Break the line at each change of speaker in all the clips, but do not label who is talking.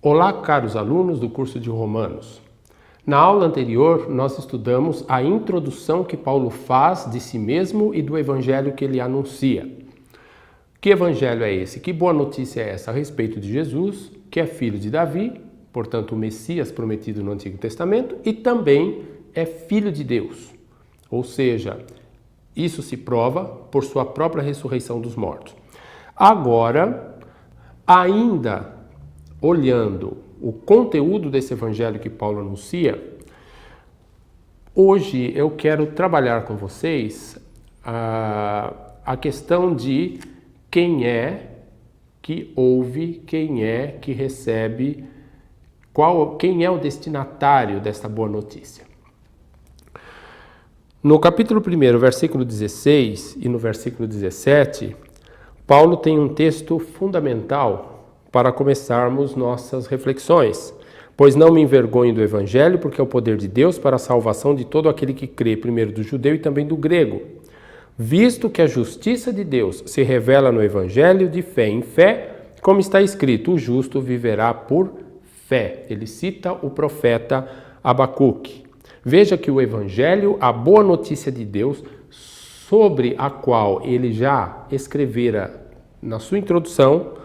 Olá, caros alunos do curso de Romanos. Na aula anterior, nós estudamos a introdução que Paulo faz de si mesmo e do evangelho que ele anuncia. Que evangelho é esse? Que boa notícia é essa a respeito de Jesus, que é filho de Davi, portanto o Messias prometido no Antigo Testamento, e também é filho de Deus. Ou seja, isso se prova por sua própria ressurreição dos mortos. Agora, ainda olhando o conteúdo desse evangelho que Paulo anuncia, hoje eu quero trabalhar com vocês a questão de quem é que ouve, quem é que recebe, quem é o destinatário desta boa notícia. No capítulo 1, versículo 16 e no versículo 17, Paulo tem um texto fundamental para começarmos nossas reflexões. Pois não me envergonho do evangelho, porque é o poder de Deus para a salvação de todo aquele que crê, primeiro do judeu e também do grego. Visto que a justiça de Deus se revela no evangelho de fé em fé, como está escrito, o justo viverá por fé. Ele cita o profeta Abacuque. Veja que o evangelho, a boa notícia de Deus, sobre a qual ele já escrevera na sua introdução,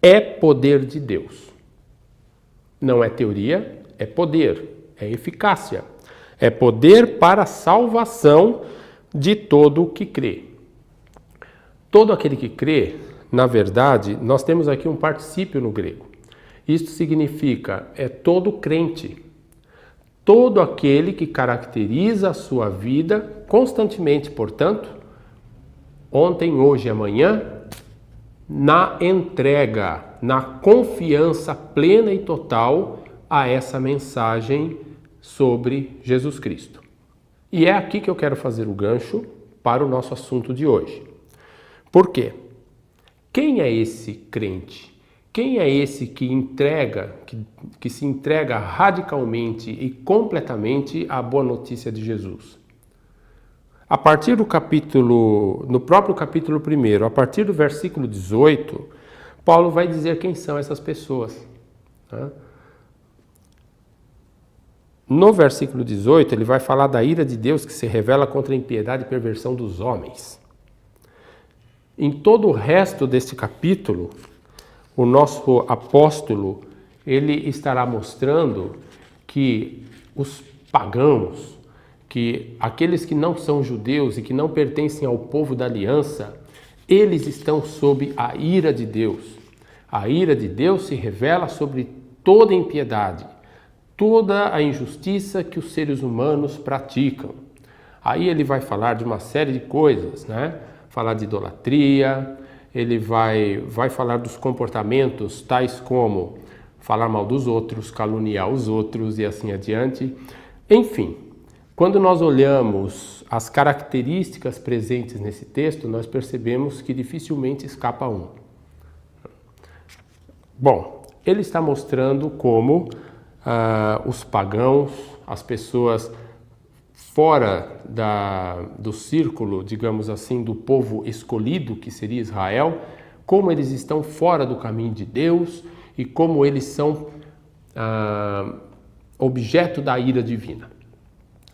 é poder de Deus. Não é teoria, é poder, é eficácia. É poder para a salvação de todo o que crê. Todo aquele que crê, na verdade, nós temos aqui um particípio no grego. Isto significa, é todo crente. Todo aquele que caracteriza a sua vida constantemente, portanto, ontem, hoje e amanhã, na entrega, na confiança plena e total a essa mensagem sobre Jesus Cristo. E é aqui que eu quero fazer o gancho para o nosso assunto de hoje. Por quê? Quem é esse crente? Quem é esse que se entrega radicalmente e completamente à boa notícia de Jesus? A partir do no próprio capítulo 1, a partir do versículo 18, Paulo vai dizer quem são essas pessoas. No versículo 18, ele vai falar da ira de Deus que se revela contra a impiedade e perversão dos homens. Em todo o resto deste capítulo, o nosso apóstolo, ele estará mostrando que os pagãos, que aqueles que não são judeus e que não pertencem ao povo da aliança, eles estão sob a ira de Deus. A ira de Deus se revela sobre toda impiedade, toda a injustiça que os seres humanos praticam. Aí ele vai falar de uma série de coisas, né? Falar de idolatria, ele vai falar dos comportamentos tais como falar mal dos outros, caluniar os outros e assim adiante. Enfim, quando nós olhamos as características presentes nesse texto, nós percebemos que dificilmente escapa um. Bom, ele está mostrando como os pagãos, as pessoas fora do círculo, digamos assim, do povo escolhido, que seria Israel, como eles estão fora do caminho de Deus e como eles são objeto da ira divina.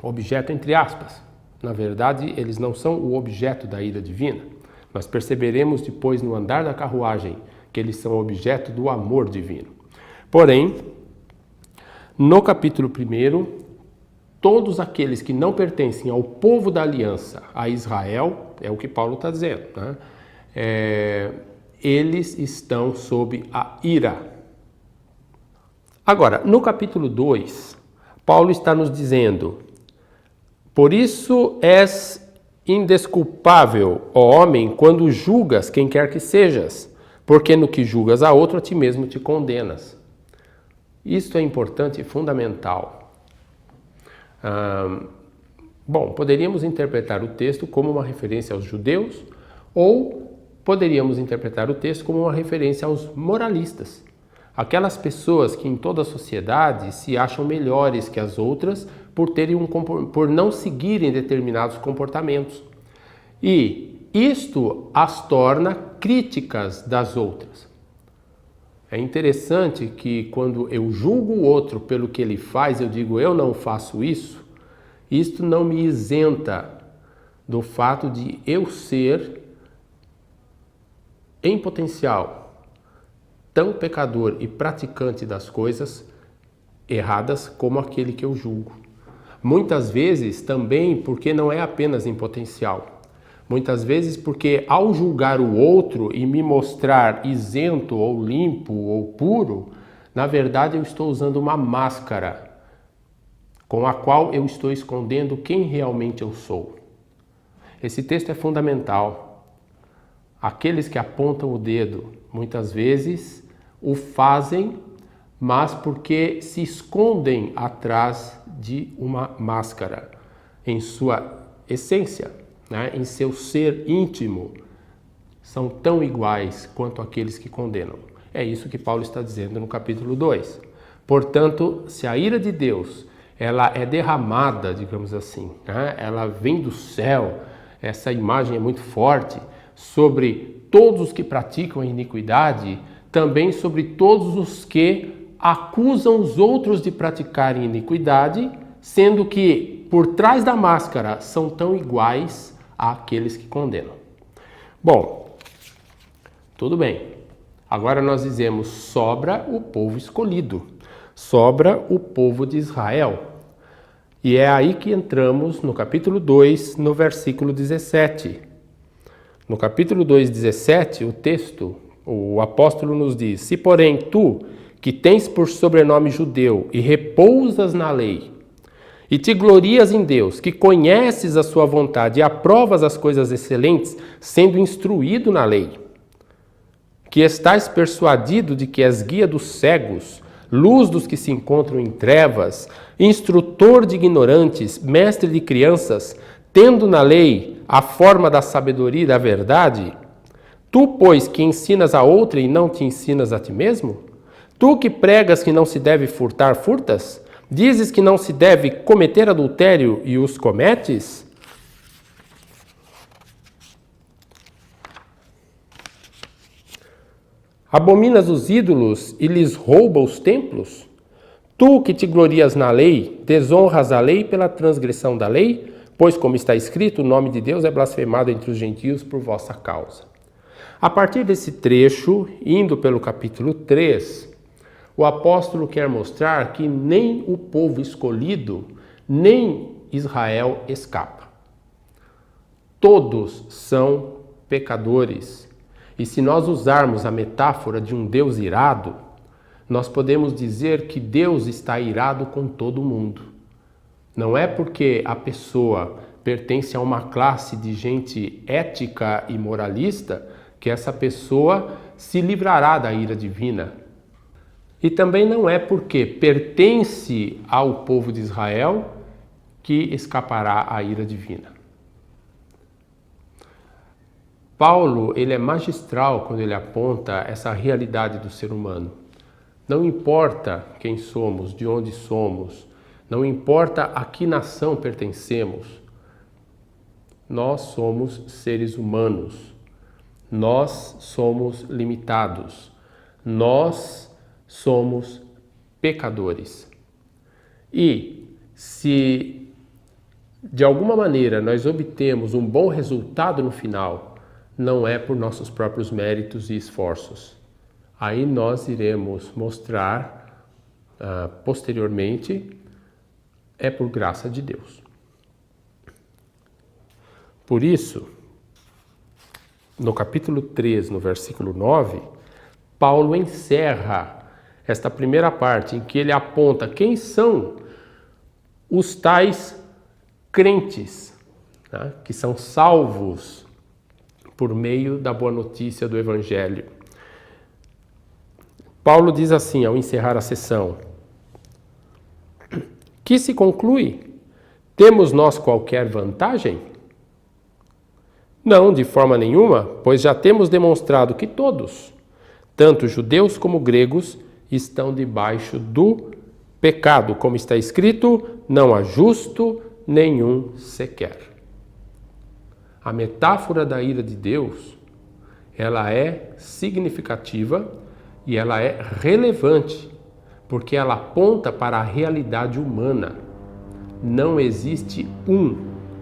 Objeto entre aspas. Na verdade, eles não são o objeto da ira divina. Nós perceberemos depois no andar da carruagem que eles são objeto do amor divino. Porém, no capítulo 1, todos aqueles que não pertencem ao povo da aliança, a Israel, é o que Paulo está dizendo, né? Eles estão sob a ira. Agora, no capítulo 2, Paulo está nos dizendo: por isso és indesculpável, ó homem, quando julgas quem quer que sejas, porque no que julgas a outro, a ti mesmo te condenas. Isto é importante e fundamental. Bom, poderíamos interpretar o texto como uma referência aos judeus ou poderíamos interpretar o texto como uma referência aos moralistas. Aquelas pessoas que em toda a sociedade se acham melhores que as outras por não seguirem determinados comportamentos. E isto as torna críticas das outras. É interessante que quando eu julgo o outro pelo que ele faz, eu digo eu não faço isso, isto não me isenta do fato de eu ser, em potencial, tão pecador e praticante das coisas erradas como aquele que eu julgo. Muitas vezes também porque não é apenas em potencial. Muitas vezes porque ao julgar o outro e me mostrar isento ou limpo ou puro, na verdade eu estou usando uma máscara com a qual eu estou escondendo quem realmente eu sou. Esse texto é fundamental. Aqueles que apontam o dedo, muitas vezes o fazem, mas porque se escondem atrás de uma máscara em sua essência. Em seu ser íntimo, são tão iguais quanto aqueles que condenam. É isso que Paulo está dizendo no capítulo 2. Portanto, se a ira de Deus ela é derramada, digamos assim, ela vem do céu, essa imagem é muito forte, sobre todos os que praticam a iniquidade, também sobre todos os que acusam os outros de praticarem iniquidade, sendo que por trás da máscara são tão iguais àqueles que condenam. Bom, tudo bem. Agora nós dizemos, sobra o povo escolhido, sobra o povo de Israel. E é aí que entramos no capítulo 2, no versículo 17. No capítulo 2, 17, o texto, o apóstolo nos diz: se porém tu, que tens por sobrenome judeu e repousas na lei, e te glorias em Deus, que conheces a sua vontade e aprovas as coisas excelentes, sendo instruído na lei, que estás persuadido de que és guia dos cegos, luz dos que se encontram em trevas, instrutor de ignorantes, mestre de crianças, tendo na lei a forma da sabedoria e da verdade, tu, pois, que ensinas a outra e não te ensinas a ti mesmo? Tu que pregas que não se deve furtar, furtas? Dizes que não se deve cometer adultério e os cometes? Abominas os ídolos e lhes rouba os templos? Tu que te glorias na lei, desonras a lei pela transgressão da lei? Pois, como está escrito, o nome de Deus é blasfemado entre os gentios por vossa causa. A partir desse trecho, indo pelo capítulo 3, o apóstolo quer mostrar que nem o povo escolhido, nem Israel escapa. Todos são pecadores. E se nós usarmos a metáfora de um Deus irado, nós podemos dizer que Deus está irado com todo mundo. Não é porque a pessoa pertence a uma classe de gente ética e moralista que essa pessoa se livrará da ira divina. E também não é porque pertence ao povo de Israel que escapará à ira divina. Paulo, ele é magistral quando ele aponta essa realidade do ser humano. Não importa quem somos, de onde somos, não importa a que nação pertencemos, nós somos seres humanos, nós somos limitados, nós somos pecadores. E se de alguma maneira nós obtemos um bom resultado no final, não é por nossos próprios méritos e esforços. Aí nós iremos mostrar posteriormente, é por graça de Deus. Por isso, no capítulo 3, no versículo 9, Paulo encerra esta primeira parte em que ele aponta quem são os tais crentes, que são salvos por meio da boa notícia do Evangelho. Paulo diz assim, ao encerrar a sessão: que se conclui? Temos nós qualquer vantagem? Não, de forma nenhuma, pois já temos demonstrado que todos, tanto judeus como gregos, estão debaixo do pecado, como está escrito, não há justo nenhum sequer. A metáfora da ira de Deus, ela é significativa e ela é relevante, porque ela aponta para a realidade humana. Não existe um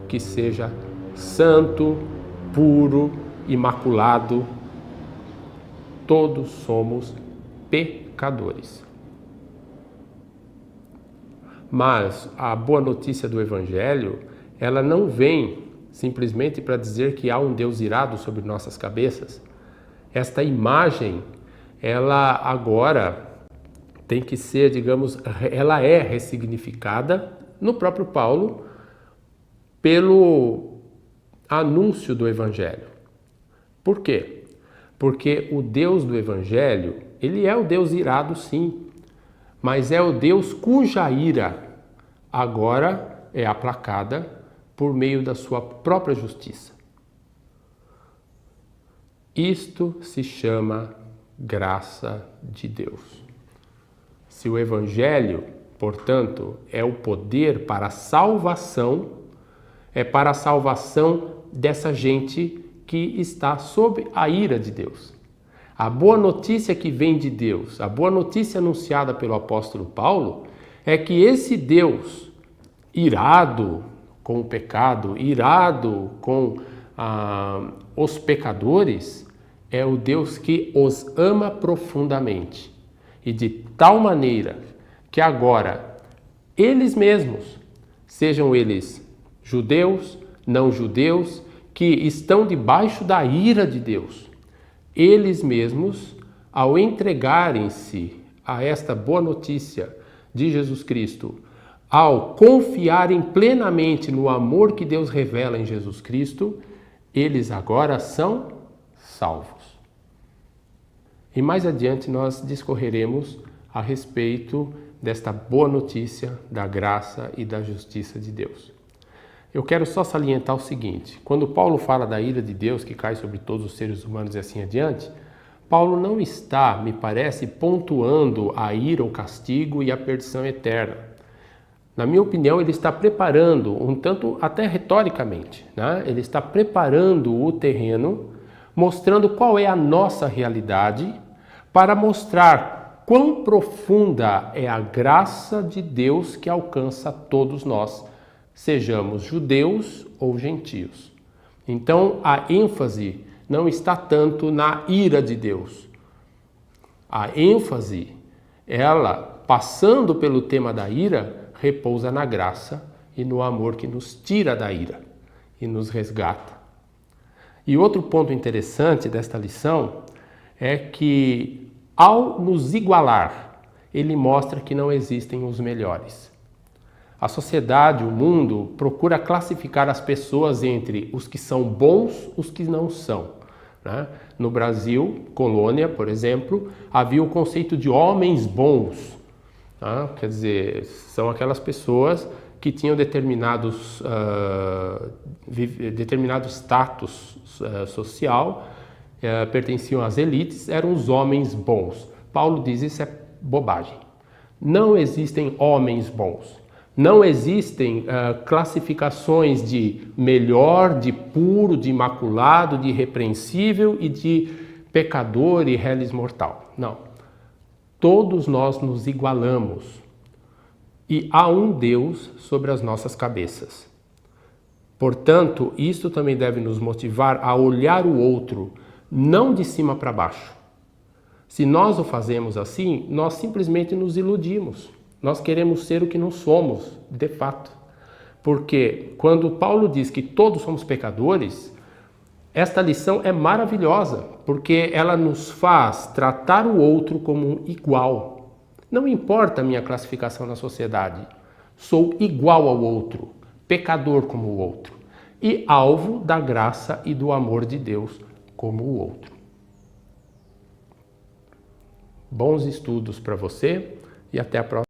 que seja santo, puro, imaculado. Todos somos pecadores. Mas a boa notícia do Evangelho, ela não vem simplesmente para dizer que há um Deus irado sobre nossas cabeças. Esta imagem, ela agora tem que ser, digamos, ela é ressignificada no próprio Paulo pelo anúncio do Evangelho. Por quê? Porque o Deus do Evangelho, ele é o Deus irado, sim, mas é o Deus cuja ira agora é aplacada por meio da sua própria justiça. Isto se chama graça de Deus. Se o Evangelho, portanto, é o poder para a salvação, é para a salvação dessa gente que está sob a ira de Deus. A boa notícia que vem de Deus, a boa notícia anunciada pelo apóstolo Paulo, é que esse Deus irado com o pecado, irado com os pecadores, é o Deus que os ama profundamente. E de tal maneira que agora eles mesmos, sejam eles judeus, não judeus, que estão debaixo da ira de Deus, eles mesmos, ao entregarem-se a esta boa notícia de Jesus Cristo, ao confiarem plenamente no amor que Deus revela em Jesus Cristo, eles agora são salvos. E mais adiante nós discorreremos a respeito desta boa notícia da graça e da justiça de Deus. Eu quero só salientar o seguinte: quando Paulo fala da ira de Deus que cai sobre todos os seres humanos e assim adiante, Paulo não está, me parece, pontuando a ira, o castigo e a perdição eterna. Na minha opinião, ele está preparando, um tanto até retoricamente, né? Ele está preparando o terreno, mostrando qual é a nossa realidade, para mostrar quão profunda é a graça de Deus que alcança todos nós, sejamos judeus ou gentios. Então, a ênfase não está tanto na ira de Deus. A ênfase, ela, passando pelo tema da ira, repousa na graça e no amor que nos tira da ira e nos resgata. E outro ponto interessante desta lição é que, ao nos igualar, ele mostra que não existem os melhores. A sociedade, o mundo, procura classificar as pessoas entre os que são bons e os que não são, né? No Brasil, colônia, por exemplo, havia o conceito de homens bons. Né? Quer dizer, são aquelas pessoas que tinham determinado status social, pertenciam às elites, eram os homens bons. Paulo diz isso é bobagem. Não existem homens bons. Não existem classificações de melhor, de puro, de imaculado, de irrepreensível e de pecador e reles mortal. Não. Todos nós nos igualamos. E há um Deus sobre as nossas cabeças. Portanto, isto também deve nos motivar a olhar o outro, não de cima para baixo. Se nós o fazemos assim, nós simplesmente nos iludimos. Nós queremos ser o que não somos, de fato. Porque quando Paulo diz que todos somos pecadores, esta lição é maravilhosa, porque ela nos faz tratar o outro como um igual. Não importa a minha classificação na sociedade, sou igual ao outro, pecador como o outro, e alvo da graça e do amor de Deus como o outro. Bons estudos para você e até a próxima.